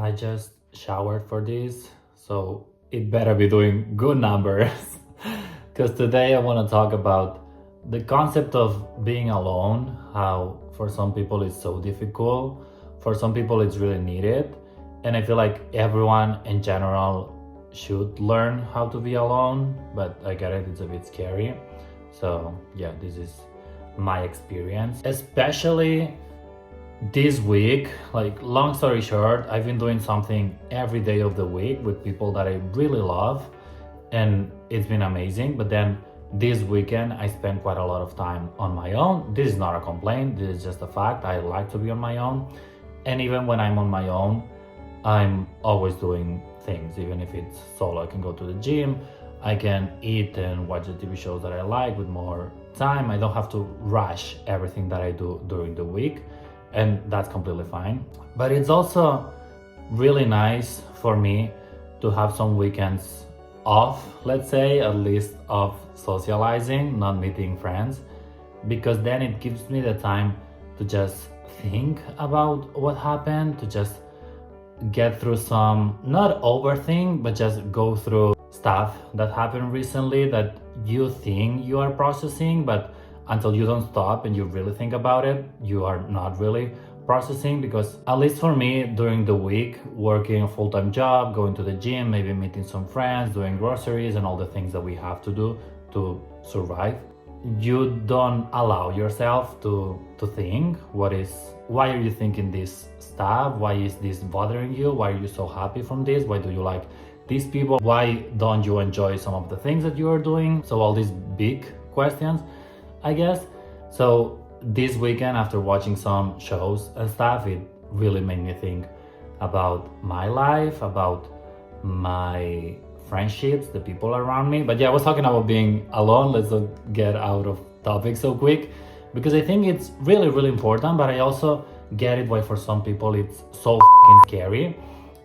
I just showered for this, so it better be doing good numbers. Because today I want to talk about the concept of being alone, how for some people it's so difficult, for some people it's really needed. And I feel like everyone in general should learn how to be alone, but I get it, it's a bit scary. So, yeah, this is my experience, especially this week. Like, long story short, I've been doing something every day of the week with people that I really love, and it's been amazing. But then this weekend I spent quite a lot of time on my own. This is not a complaint, this is just a fact. I like to be on my own, and even when I'm on my own, I'm always doing things. Even if it's solo, I can go to the gym, I can eat and watch the TV shows that I like with more time. I don't have to rush everything that I do during the week, and that's completely fine. But it's also really nice for me to have some weekends off, let's say, at least of socializing, not meeting friends, because then it gives me the time to just think about what happened, to just get through some, not overthink, but just go through stuff that happened recently that you think you are processing, but until you don't stop and you really think about it, you are not really processing. Because at least for me, during the week, working a full-time job, going to the gym, maybe meeting some friends, doing groceries and all the things that we have to do to survive, you don't allow yourself to think why are you thinking this stuff, why is this bothering you, why are you so happy from this, why do you like these people, why don't you enjoy some of the things that you are doing. So all these big questions, I guess. So this weekend, after watching some shows and stuff, it really made me think about my life, about my friendships, the people around me. But yeah, I was talking about being alone. Let's not get out of topic so quick, because I think it's really, really important. But I also get it why for some people it's so scary,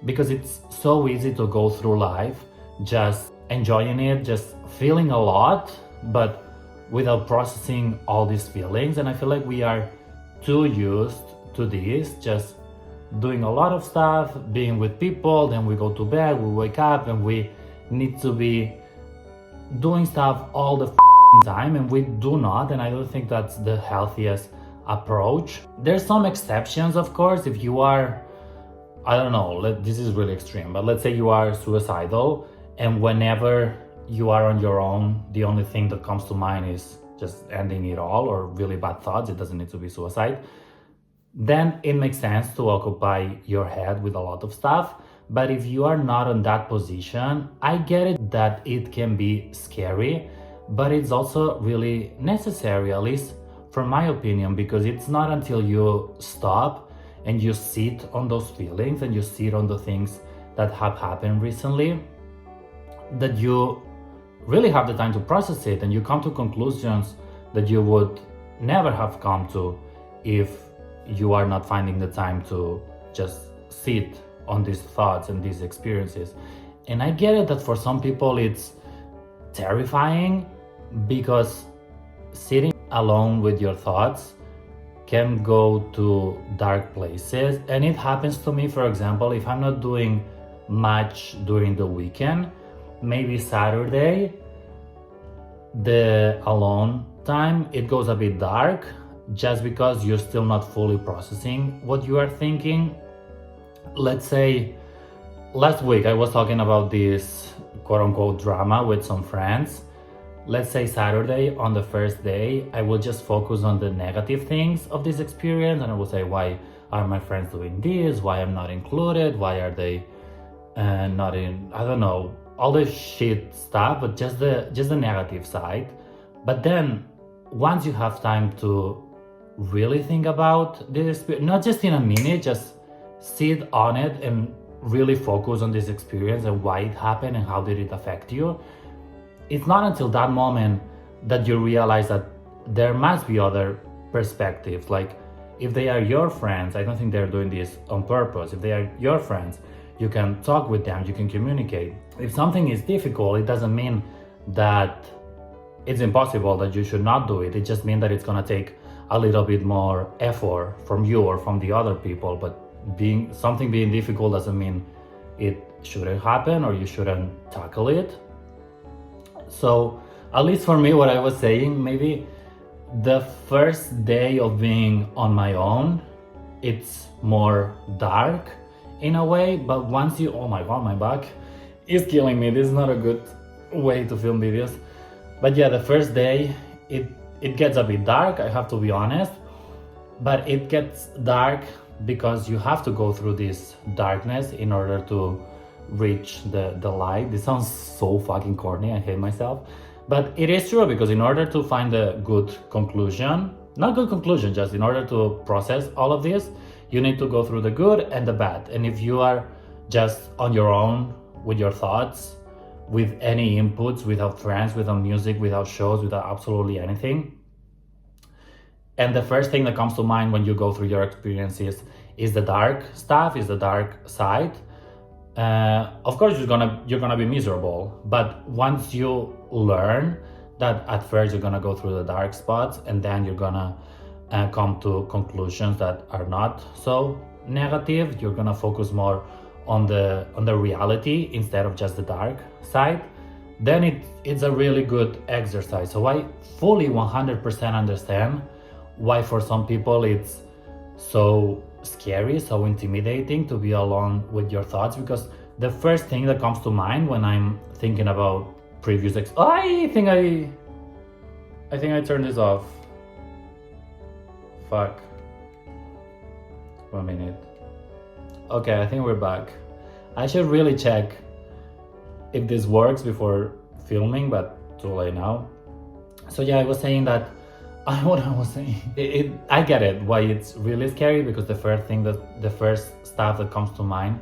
because it's so easy to go through life just enjoying it, just feeling a lot, but without processing all these feelings. And I feel like we are too used to this, just doing a lot of stuff, being with people, then we go to bed, we wake up, and we need to be doing stuff all the time, and we do not. And I don't think that's the healthiest approach. There's some exceptions, of course. If you are, I don't know, this is really extreme, but let's say you are suicidal, and whenever you are on your own, the only thing that comes to mind is just ending it all, or really bad thoughts, it doesn't need to be suicide, then it makes sense to occupy your head with a lot of stuff. But if you are not in that position, I get it that it can be scary, but it's also really necessary, at least from my opinion, because it's not until you stop and you sit on those feelings and you sit on the things that have happened recently that you really have the time to process it, and you come to conclusions that you would never have come to if you are not finding the time to just sit on these thoughts and these experiences. And I get it that for some people it's terrifying, because sitting alone with your thoughts can go to dark places. And it happens to me, for example, if I'm not doing much during the weekend, maybe Saturday, the alone time, it goes a bit dark, just because you're still not fully processing what you are thinking. Let's say last week I was talking about this quote-unquote drama with some friends. Let's say Saturday, on the first day, I will just focus on the negative things of this experience, and I will say, why are my friends doing this, why I'm not included, why are they not in, I don't know, all the shit stuff, but just the negative side. But then once you have time to really think about this experience, not just in a minute, just sit on it and really focus on this experience and why it happened and how did it affect you. It's not until that moment that you realize that there must be other perspectives. Like, if they are your friends, I don't think they're doing this on purpose. If they are your friends, you can talk with them, you can communicate. If something is difficult, it doesn't mean that it's impossible, that you should not do it. It just means that it's gonna take a little bit more effort from you or from the other people, but being something being difficult doesn't mean it shouldn't happen or you shouldn't tackle it. So at least for me, what I was saying, maybe the first day of being on my own, it's more dark in a way, but once you, oh my god, my back is killing me. This is not a good way to film videos. But yeah, the first day it gets a bit dark, I have to be honest, but it gets dark because you have to go through this darkness in order to reach the light. This sounds so fucking corny, I hate myself, but it is true, because in order to find a good conclusion, not good conclusion, just in order to process all of this, you need to go through the good and the bad. And if you are just on your own with your thoughts, with any inputs, without friends, without music, without shows, without absolutely anything, and the first thing that comes to mind when you go through your experiences is the dark stuff, is the dark side, of course you're gonna be miserable. But once you learn that at first you're gonna go through the dark spots, and then you're gonna come to conclusions that are not so negative, you're gonna focus more on the reality instead of just the dark side, then it's a really good exercise. So I fully 100% understand why for some people it's so scary, so intimidating to be alone with your thoughts, because the first thing that comes to mind when I'm thinking about previous I think I turned this off. Fuck. 1 minute. Okay, I think we're back. I should really check if this works before filming, but too late now. So yeah, I was saying that what I was saying, I get it why it's really scary, because the first stuff that comes to mind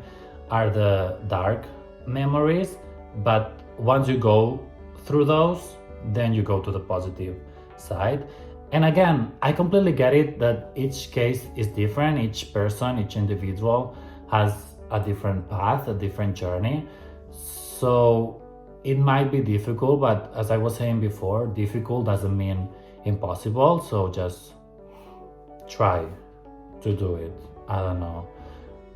are the dark memories, but once you go through those, then you go to the positive side. And again, I completely get it that each case is different, each person, each individual has a different path, a different journey. So it might be difficult, but as I was saying before, difficult doesn't mean impossible. So just try to do it. I don't know.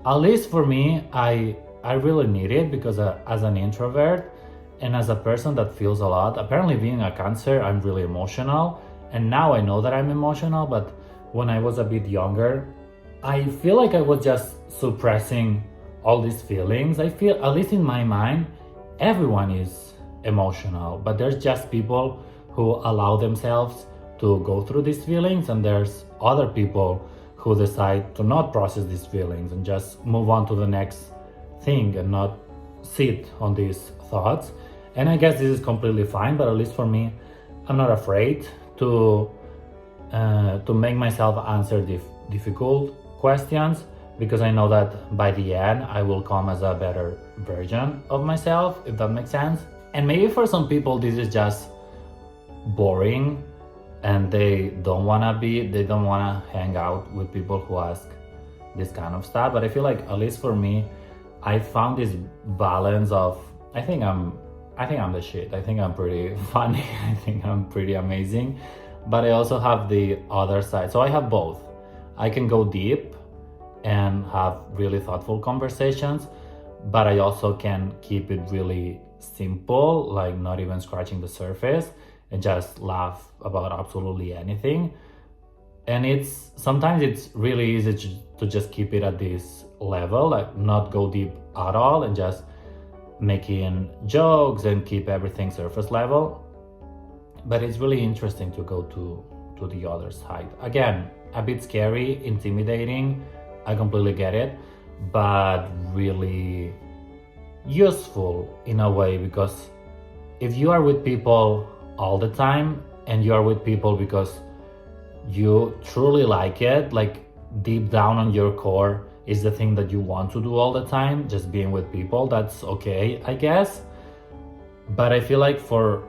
At least for me, I really need it, because as an introvert and as a person that feels a lot, apparently being a Cancer, I'm really emotional. And now I know that I'm emotional, but when I was a bit younger, I feel like I was just suppressing all these feelings. I feel, at least in my mind, everyone is emotional, but there's just people who allow themselves to go through these feelings, and there's other people who decide to not process these feelings and just move on to the next thing and not sit on these thoughts. And I guess this is completely fine, but at least for me, I'm not afraid to make myself answer difficult questions, because I know that by the end I will come as a better version of myself, if that makes sense. And maybe for some people this is just boring and they don't want to hang out with people who ask this kind of stuff. But I feel like, at least for me, I found this balance of, I think I'm the shit. I think I'm pretty funny. I think I'm pretty amazing. But I also have the other side. So I have both. I can go deep and have really thoughtful conversations, but I also can keep it really simple, like not even scratching the surface, and just laugh about absolutely anything. And sometimes it's really easy to just keep it at this level, like not go deep at all and just making jokes and keep everything surface level. But it's really interesting to go to the other side. Again, a bit scary, intimidating, I completely get it, but really useful in a way, because if you are with people all the time and you are with people because you truly like it, like deep down on your core is the thing that you want to do all the time, just being with people, that's okay, I guess. But I feel like for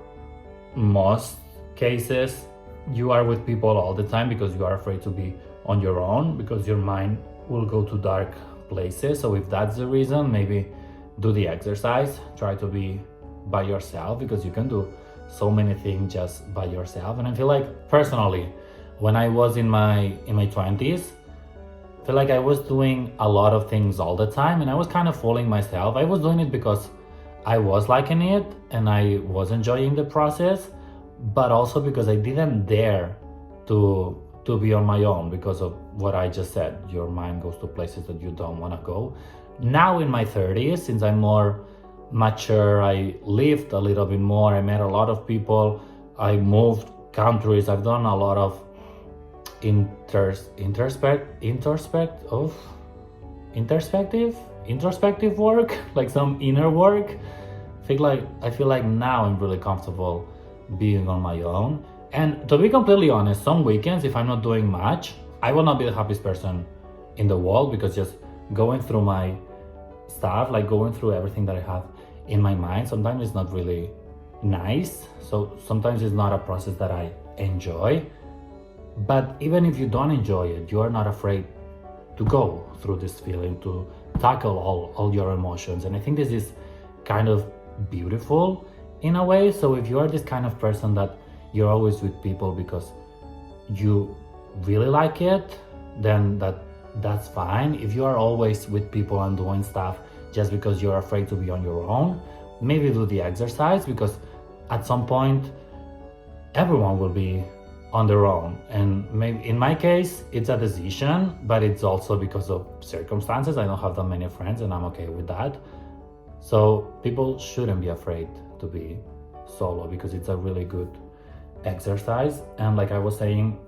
most cases, you are with people all the time because you are afraid to be on your own, because your mind will go to dark places. So if that's the reason, maybe do the exercise, try to be by yourself, because you can do so many things just by yourself. And I feel like, personally, when I was in my 20s, feel like I was doing a lot of things all the time and I was kind of fooling myself. I was doing it because I was liking it and I was enjoying the process, but also because I didn't dare to be on my own because of what I just said. Your mind goes to places that you don't want to go. Now in my 30s, since I'm more mature, I lived a little bit more, I met a lot of people, I moved countries, I've done a lot of introspective work, like some inner work. I feel like now I'm really comfortable being on my own. And to be completely honest, some weekends, if I'm not doing much, I will not be the happiest person in the world, because just going through my stuff, like going through everything that I have in my mind, sometimes it's not really nice. So sometimes it's not a process that I enjoy. But even if you don't enjoy it, you are not afraid to go through this feeling, to tackle all your emotions. And I think this is kind of beautiful in a way. So if you are this kind of person that you're always with people because you really like it, then that's fine. If you are always with people and doing stuff just because you're afraid to be on your own, maybe do the exercise, because at some point everyone will be on their own. And maybe in my case it's a decision, but it's also because of circumstances. I don't have that many friends and I'm okay with that. So people shouldn't be afraid to be solo, because it's a really good exercise. And like I was saying,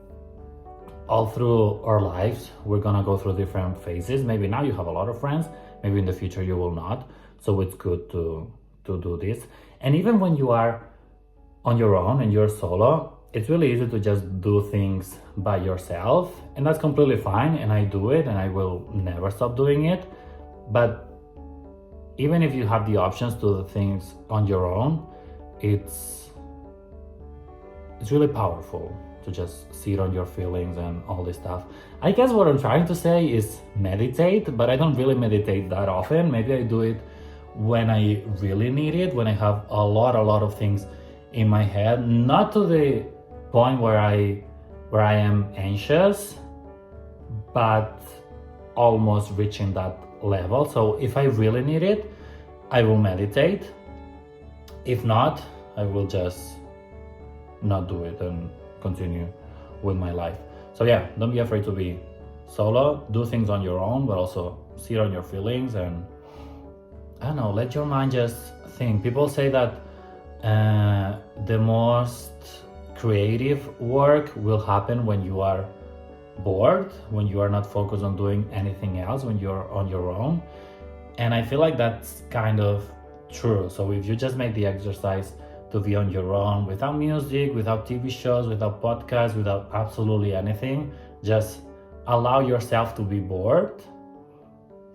all through our lives we're gonna go through different phases. Maybe now you have a lot of friends, maybe in the future you will not. So it's good to do this. And even when you are on your own and you're solo, it's really easy to just do things by yourself, and that's completely fine. And I do it and I will never stop doing it. But even if you have the options to do things on your own, it's really powerful to just sit on your feelings and all this stuff. I guess what I'm trying to say is meditate, but I don't really meditate that often. Maybe I do it when I really need it, when I have a lot of things in my head, not to the point where I am anxious, but almost reaching that level. So if I really need it, I will meditate. If not, I will just not do it and continue with my life. So yeah, don't be afraid to be solo. Do things on your own, but also sit on your feelings and, I don't know, let your mind just think. People say that the most creative work will happen when you are bored, when you are not focused on doing anything else, when you're on your own. And I feel like that's kind of true. So if you just make the exercise to be on your own, without music, without TV shows, without podcasts, without absolutely anything, just allow yourself to be bored,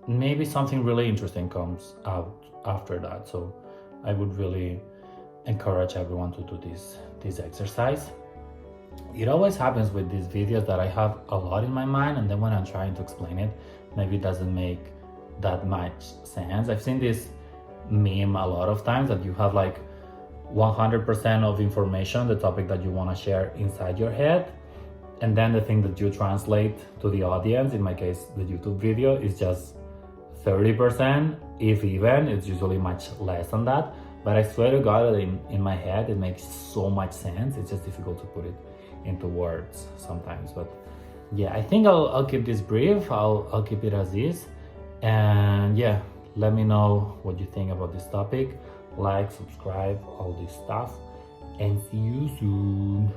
maybe something really interesting comes out after that. So I would really encourage everyone to do this exercise. It always happens with these videos that I have a lot in my mind, and then when I'm trying to explain it, maybe it doesn't make that much sense. I've seen this meme a lot of times, that you have like 100% of information, the topic that you want to share, inside your head, and then the thing that you translate to the audience, in my case the YouTube video, is just 30%, if even. It's usually much less than that, but I swear to God that in my head it makes so much sense. It's just difficult to put it into words sometimes. But yeah, I think I'll keep this brief. I'll keep it as is. And yeah, let me know what you think about this topic. Like, subscribe, all this stuff, and see you soon.